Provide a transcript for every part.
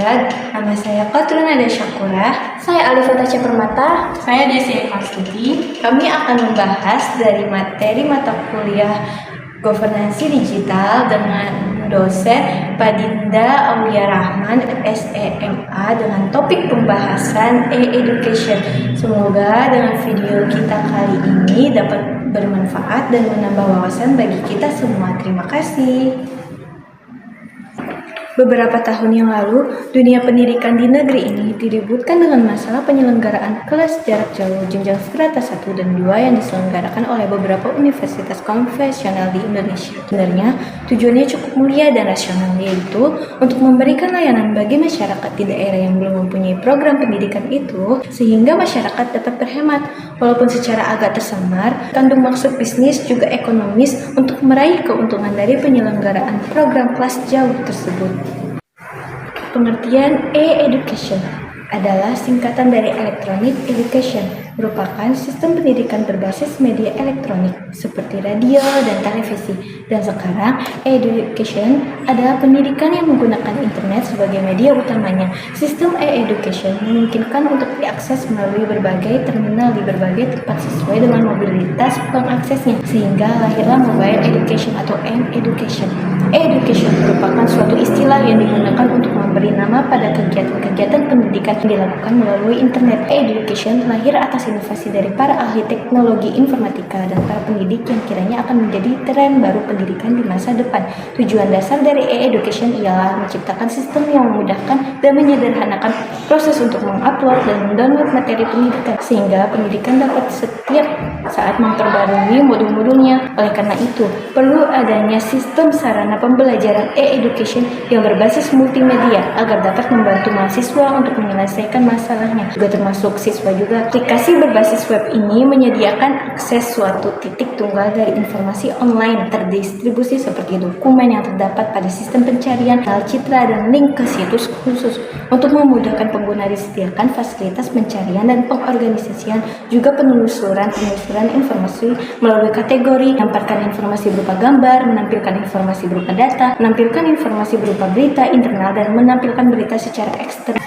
Ustadz. Nama saya Qatrun Nada Syakura. Saya Alif Tasya Permata. Saya Desi Evarstuti. Kami akan membahas dari materi mata kuliah Governansi Digital dengan dosen Padinda Aulia Rahman, SEMA, dengan topik pembahasan e-education. Semoga dengan video kita kali ini dapat bermanfaat dan menambah wawasan bagi kita semua. Terima kasih. Beberapa tahun yang lalu, dunia pendidikan di negeri ini diributkan dengan masalah penyelenggaraan kelas jarak jauh jenjang strata 1 dan 2 yang diselenggarakan oleh beberapa universitas konvensional di Indonesia. Sebenarnya, tujuannya cukup mulia dan rasional, yaitu untuk memberikan layanan bagi masyarakat di daerah yang belum mempunyai program pendidikan itu, sehingga masyarakat dapat berhemat, walaupun secara agak tersamar, kandung maksud bisnis juga ekonomis untuk meraih keuntungan dari penyelenggaraan program kelas jauh tersebut. Pengertian e-education adalah singkatan dari Electronic Education, merupakan sistem pendidikan berbasis media elektronik seperti radio dan televisi. Dan sekarang, e-education adalah pendidikan yang menggunakan internet sebagai media utamanya. Sistem e-education memungkinkan untuk diakses melalui berbagai terminal di berbagai tempat sesuai dengan mobilitas pengaksesnya, sehingga lahirlah mobile education atau m-education. E-education merupakan suatu istilah yang digunakan untuk memberi nama pada kegiatan-kegiatan pendidikan yang dilakukan melalui internet. E-education lahir atas inovasi dari para ahli teknologi informatika dan para pendidik yang kiranya akan menjadi tren baru pendidikan di masa depan. Tujuan dasar dari e-education ialah menciptakan sistem yang memudahkan dan menyederhanakan proses untuk mengupload dan mendownload materi pendidikan, sehingga pendidikan dapat setiap saat memperbarui modul-modulnya. Oleh karena itu, perlu adanya sistem sarana pembelajaran e-education yang berbasis multimedia agar dapat membantu mahasiswa untuk menyelesaikan masalahnya, juga termasuk siswa juga. Aplikasi berbasis web ini menyediakan akses suatu titik tunggal dari informasi online terdistribusi seperti dokumen yang terdapat pada sistem pencarian, hal citra, dan link ke situs khusus. Untuk memudahkan pengguna disediakan fasilitas pencarian dan pengorganisasian, juga penelusuran informasi melalui kategori, menempatkan informasi berupa gambar, menampilkan informasi berupa data, menampilkan informasi berupa berita internal, dan menampilkan berita secara eksternal.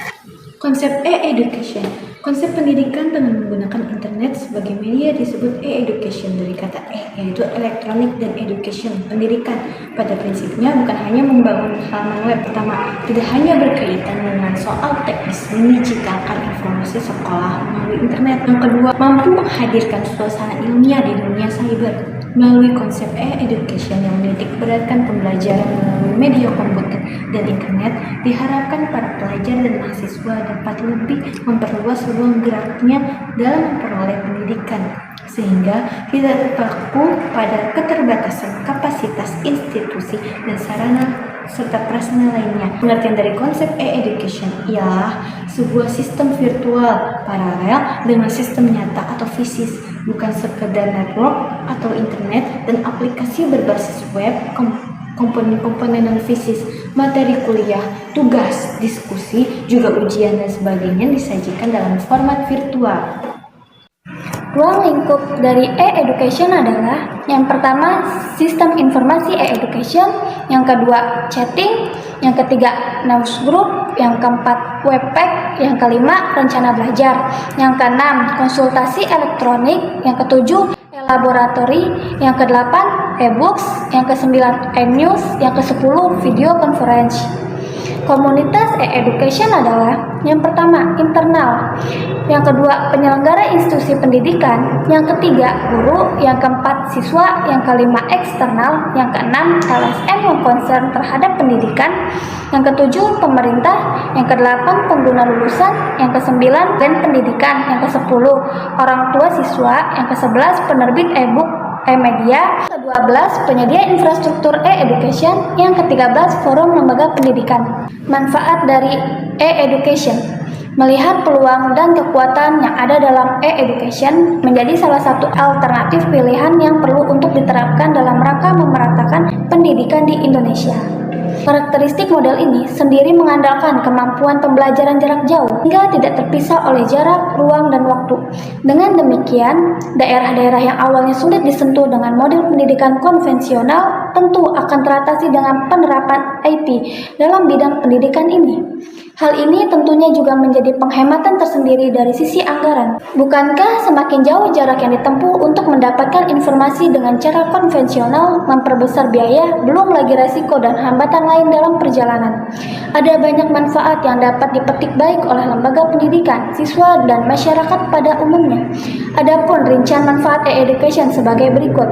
Konsep e-education. Konsep pendidikan dengan menggunakan internet sebagai media disebut e-education dari kata yaitu elektronik dan education, pendidikan. Pada prinsipnya bukan hanya membangun halaman web pertama, tidak hanya berkaitan dengan soal teknis mendigitalkan informasi sekolah melalui internet. Yang kedua, mampu menghadirkan suasana ilmiah di dunia cyber. Melalui konsep e-education yang menitik beratkan pembelajaran melalui media komputer dan internet, diharapkan para pelajar dan mahasiswa dapat lebih memperluas ruang geraknya dalam memperoleh pendidikan, sehingga tidak terpaku pada keterbatasan kapasitas institusi dan sarana serta prasarana lainnya. Pengertian dari konsep e-education ialah sebuah sistem virtual paralel dengan sistem nyata atau fisik, bukan sekedar network atau internet dan aplikasi berbasis web, komponen-komponen non fisik, materi kuliah, tugas, diskusi, juga ujian dan sebagainya disajikan dalam format virtual. Ruang lingkup dari e-education adalah yang pertama sistem informasi e-education, yang kedua chatting, yang ketiga news group, yang keempat webpack, yang kelima rencana belajar, yang keenam konsultasi elektronik, yang ketujuh laboratori, yang kedelapan e-books, yang kesembilan e-news, yang kesepuluh video conference. Komunitas e-education adalah yang pertama internal, yang kedua penyelenggara institusi pendidikan, yang ketiga guru, yang keempat siswa, yang kelima eksternal, yang keenam LSM yang concern terhadap pendidikan, yang ketujuh pemerintah, yang kedelapan pengguna lulusan, yang kesembilan dan pendidikan, yang kesepuluh orang tua siswa, yang kesebelas penerbit e-book e-media, ke-12 penyedia infrastruktur e-education, yang ke-13 forum lembaga pendidikan. Manfaat dari e-education: melihat peluang dan kekuatan yang ada dalam e-education menjadi salah satu alternatif pilihan yang perlu untuk diterapkan dalam rangka memeratakan pendidikan di Indonesia. Karakteristik model ini sendiri mengandalkan kemampuan pembelajaran jarak jauh hingga tidak terpisah oleh jarak, ruang, dan waktu. Dengan demikian, daerah-daerah yang awalnya sulit disentuh dengan model pendidikan konvensional tentu akan teratasi dengan penerapan IT dalam bidang pendidikan ini. Hal ini tentunya juga menjadi penghematan tersendiri dari sisi anggaran. Bukankah semakin jauh jarak yang ditempuh untuk mendapatkan informasi dengan cara konvensional memperbesar biaya, belum lagi resiko dan hambatan lain dalam perjalanan? Ada banyak manfaat yang dapat dipetik baik oleh lembaga pendidikan, siswa, dan masyarakat pada umumnya. Adapun rincian manfaat e-education sebagai berikut.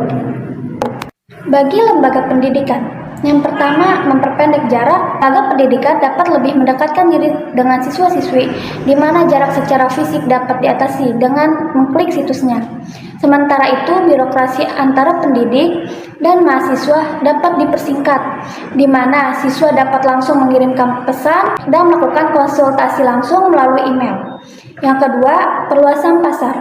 Bagi lembaga pendidikan, yang pertama, memperpendek jarak. Lembaga pendidikan dapat lebih mendekatkan diri dengan siswa-siswi, di mana jarak secara fisik dapat diatasi dengan mengklik situsnya. Sementara itu, birokrasi antara pendidik dan mahasiswa dapat dipersingkat, di mana siswa dapat langsung mengirimkan pesan dan melakukan konsultasi langsung melalui email. Yang kedua, perluasan pasar.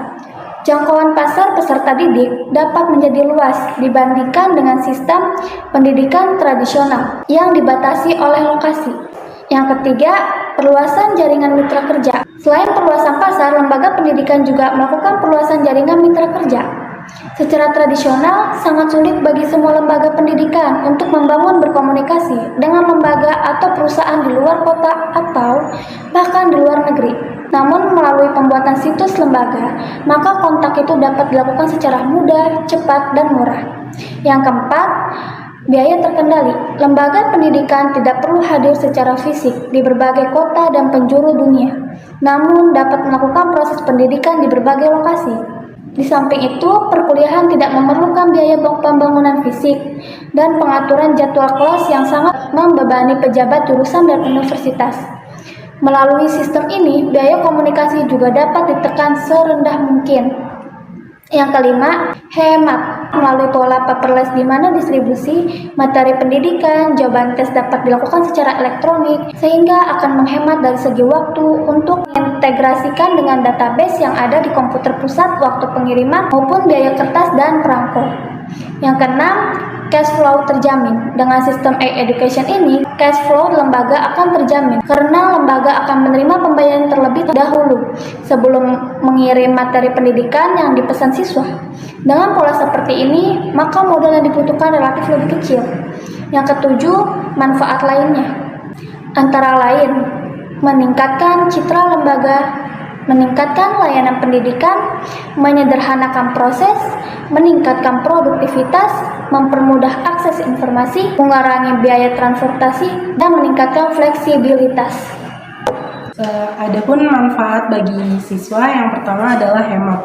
Jangkauan pasar peserta didik dapat menjadi luas dibandingkan dengan sistem pendidikan tradisional yang dibatasi oleh lokasi. Yang ketiga, perluasan jaringan mitra kerja. Selain perluasan pasar, lembaga pendidikan juga melakukan perluasan jaringan mitra kerja. Secara tradisional, sangat sulit bagi semua lembaga pendidikan untuk membangun berkomunikasi dengan lembaga atau perusahaan di luar kota atau bahkan di luar negeri. Namun, melalui pembuatan situs lembaga, maka kontak itu dapat dilakukan secara mudah, cepat, dan murah. Yang keempat, biaya terkendali. Lembaga pendidikan tidak perlu hadir secara fisik di berbagai kota dan penjuru dunia, namun dapat melakukan proses pendidikan di berbagai lokasi. Di samping itu, perkuliahan tidak memerlukan biaya pembangunan fisik dan pengaturan jadwal kelas yang sangat membebani pejabat jurusan dan universitas. Melalui sistem ini, biaya komunikasi juga dapat ditekan serendah mungkin. Yang kelima, hemat. Melalui pola paperless di mana distribusi materi pendidikan, jawaban tes dapat dilakukan secara elektronik, sehingga akan menghemat dari segi waktu untuk mengintegrasikan dengan database yang ada di komputer pusat waktu pengiriman maupun biaya kertas dan perangko. Yang keenam, cash flow terjamin. Dengan sistem e-education ini, cash flow lembaga akan terjamin karena lembaga akan menerima pembayaran terlebih dahulu sebelum mengirim materi pendidikan yang dipesan siswa. Dengan pola seperti ini, maka modal yang dibutuhkan relatif lebih kecil. Yang ketujuh, manfaat lainnya. Antara lain, meningkatkan citra lembaga, meningkatkan layanan pendidikan, menyederhanakan proses, meningkatkan produktivitas, mempermudah akses informasi, mengurangi biaya transportasi, dan meningkatkan fleksibilitas. Adapun manfaat bagi siswa yang pertama adalah hemat,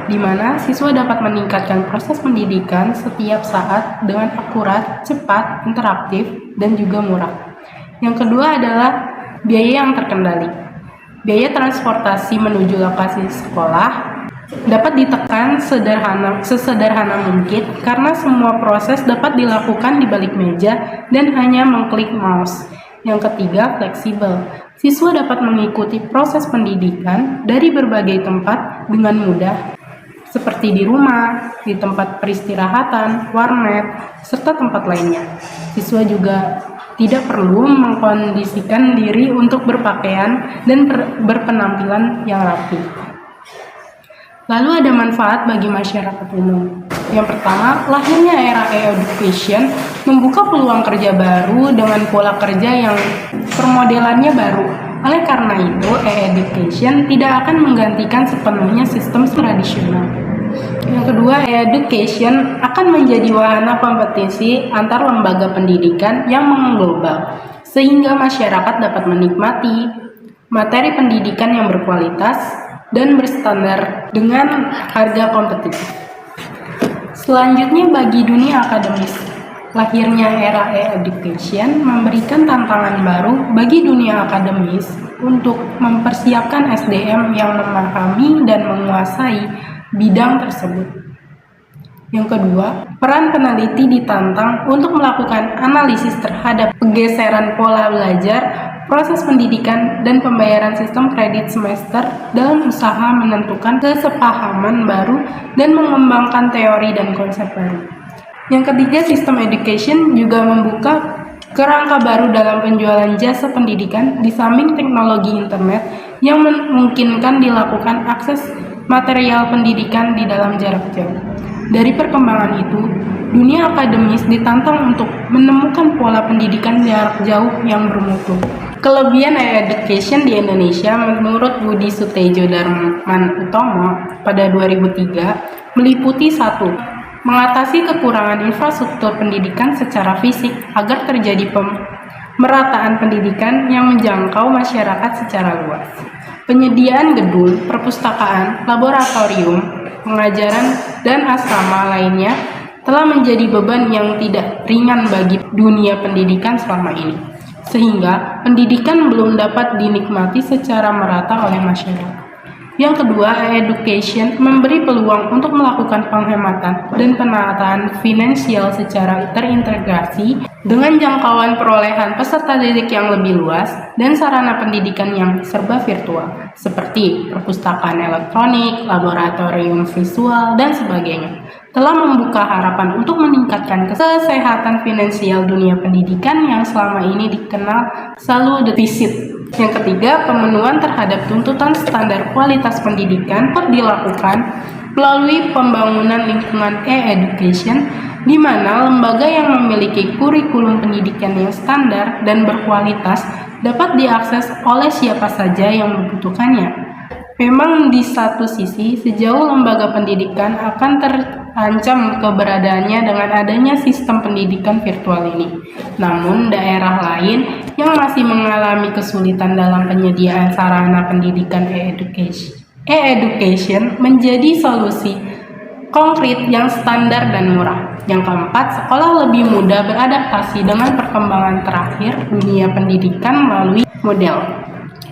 di mana siswa dapat meningkatkan proses pendidikan setiap saat dengan akurat, cepat, interaktif, dan juga murah. Yang kedua adalah biaya yang terkendali. Biaya transportasi menuju lokasi sekolah dapat ditekan sesederhana mungkin karena semua proses dapat dilakukan di balik meja dan hanya mengklik mouse. Yang ketiga, fleksibel. Siswa dapat mengikuti proses pendidikan dari berbagai tempat dengan mudah, seperti di rumah, di tempat peristirahatan, warnet, serta tempat lainnya. Siswa juga tidak perlu mengkondisikan diri untuk berpakaian dan berpenampilan yang rapi. Lalu ada manfaat bagi masyarakat umum. Yang pertama, lahirnya era e-education membuka peluang kerja baru dengan pola kerja yang permodelannya baru. Oleh karena itu, e-education tidak akan menggantikan sepenuhnya sistem tradisional. Yang kedua, e-education akan menjadi wahana kompetisi antar lembaga pendidikan yang mengglobal, sehingga masyarakat dapat menikmati materi pendidikan yang berkualitas dan berstandar dengan harga kompetitif. Selanjutnya, bagi dunia akademis, lahirnya era e-education memberikan tantangan baru bagi dunia akademis untuk mempersiapkan SDM yang memahami dan menguasai bidang tersebut. Yang kedua, peran peneliti ditantang untuk melakukan analisis terhadap pergeseran pola belajar, proses pendidikan, dan pembayaran sistem kredit semester dalam usaha menentukan kesepahaman baru dan mengembangkan teori dan konsep baru. Yang ketiga, sistem education juga membuka kerangka baru dalam penjualan jasa pendidikan di samping teknologi internet yang memungkinkan dilakukan akses material pendidikan di dalam jarak jauh. Dari perkembangan itu, dunia akademis ditantang untuk menemukan pola pendidikan jarak jauh yang bermutu. Kelebihan e-education di Indonesia menurut Budi Sutejo Darman Utomo pada 2003 meliputi 1. Mengatasi kekurangan infrastruktur pendidikan secara fisik agar terjadi pemerataan pendidikan yang menjangkau masyarakat secara luas. Penyediaan gedung, perpustakaan, laboratorium, pengajaran, dan asrama lainnya telah menjadi beban yang tidak ringan bagi dunia pendidikan selama ini, sehingga pendidikan belum dapat dinikmati secara merata oleh masyarakat. Yang kedua, education memberi peluang untuk melakukan penghematan dan penataan finansial secara terintegrasi dengan jangkauan perolehan peserta didik yang lebih luas dan sarana pendidikan yang serba virtual, seperti perpustakaan elektronik, laboratorium visual, dan sebagainya, telah membuka harapan untuk meningkatkan kesehatan finansial dunia pendidikan yang selama ini dikenal selalu defisit. Yang ketiga, pemenuhan terhadap tuntutan standar kualitas pendidikan dapat dilakukan melalui pembangunan lingkungan e-education, di mana lembaga yang memiliki kurikulum pendidikan yang standar dan berkualitas dapat diakses oleh siapa saja yang membutuhkannya. Memang di satu sisi, sejauh lembaga pendidikan akan terancam keberadaannya dengan adanya sistem pendidikan virtual ini. Namun, daerah lain yang masih mengalami kesulitan dalam penyediaan sarana pendidikan e-education menjadi solusi konkret yang standar dan murah. Yang keempat, sekolah lebih mudah beradaptasi dengan perkembangan terakhir dunia pendidikan melalui model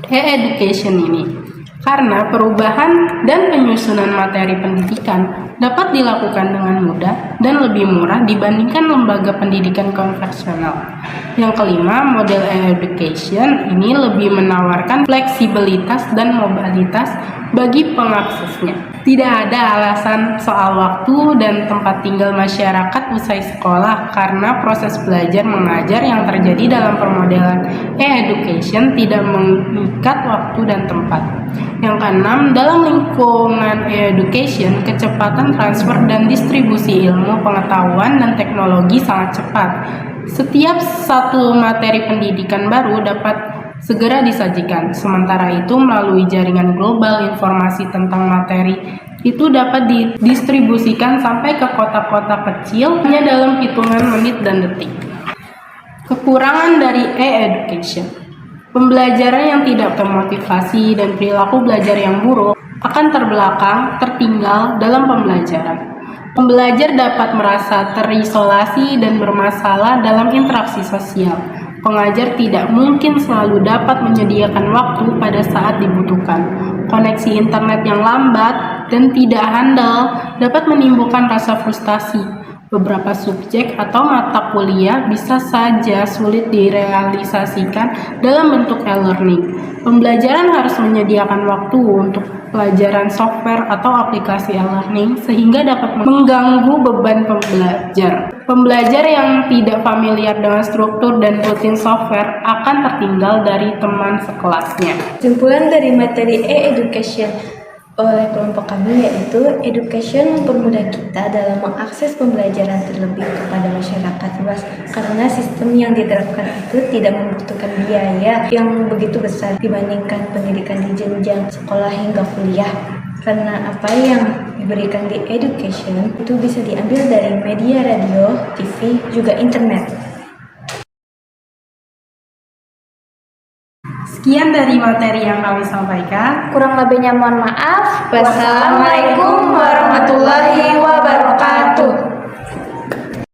e-education ini. Karena perubahan dan penyusunan materi pendidikan dapat dilakukan dengan mudah dan lebih murah dibandingkan lembaga pendidikan konvensional. Yang kelima, model e-education ini lebih menawarkan fleksibilitas dan mobilitas bagi pengaksesnya. Tidak ada alasan soal waktu dan tempat tinggal masyarakat usai sekolah karena proses belajar mengajar yang terjadi dalam permodelan e-education tidak mengikat waktu dan tempat. Yang keenam, dalam lingkungan e-education, kecepatan transfer dan distribusi ilmu, pengetahuan, dan teknologi sangat cepat. Setiap satu materi pendidikan baru dapat segera disajikan. Sementara itu, melalui jaringan global, informasi tentang materi itu dapat didistribusikan sampai ke kota-kota kecil hanya dalam hitungan menit dan detik. Kekurangan dari e-education: pembelajaran yang tidak termotivasi dan perilaku belajar yang buruk akan terbelakang, tertinggal dalam pembelajaran. Pembelajar dapat merasa terisolasi dan bermasalah dalam interaksi sosial. Pengajar tidak mungkin selalu dapat menyediakan waktu pada saat dibutuhkan. Koneksi internet yang lambat dan tidak handal dapat menimbulkan rasa frustasi. Beberapa subjek atau mata kuliah bisa saja sulit direalisasikan dalam bentuk e-learning. Pembelajaran harus menyediakan waktu untuk pelajaran software atau aplikasi e-learning sehingga dapat mengganggu beban pembelajar. Pembelajar yang tidak familiar dengan struktur dan rutin software akan tertinggal dari teman sekelasnya. Kesimpulan dari materi e-education oleh kelompok kami yaitu education mempermudah kita dalam mengakses pembelajaran terlebih kepada masyarakat luas karena sistem yang diterapkan itu tidak membutuhkan biaya yang begitu besar dibandingkan pendidikan di jenjang sekolah hingga kuliah. Karena apa yang diberikan di education itu bisa diambil dari media radio, TV, juga internet. Sekian dari materi yang kami sampaikan. Kurang lebihnya mohon maaf. Wassalamualaikum warahmatullahi wabarakatuh.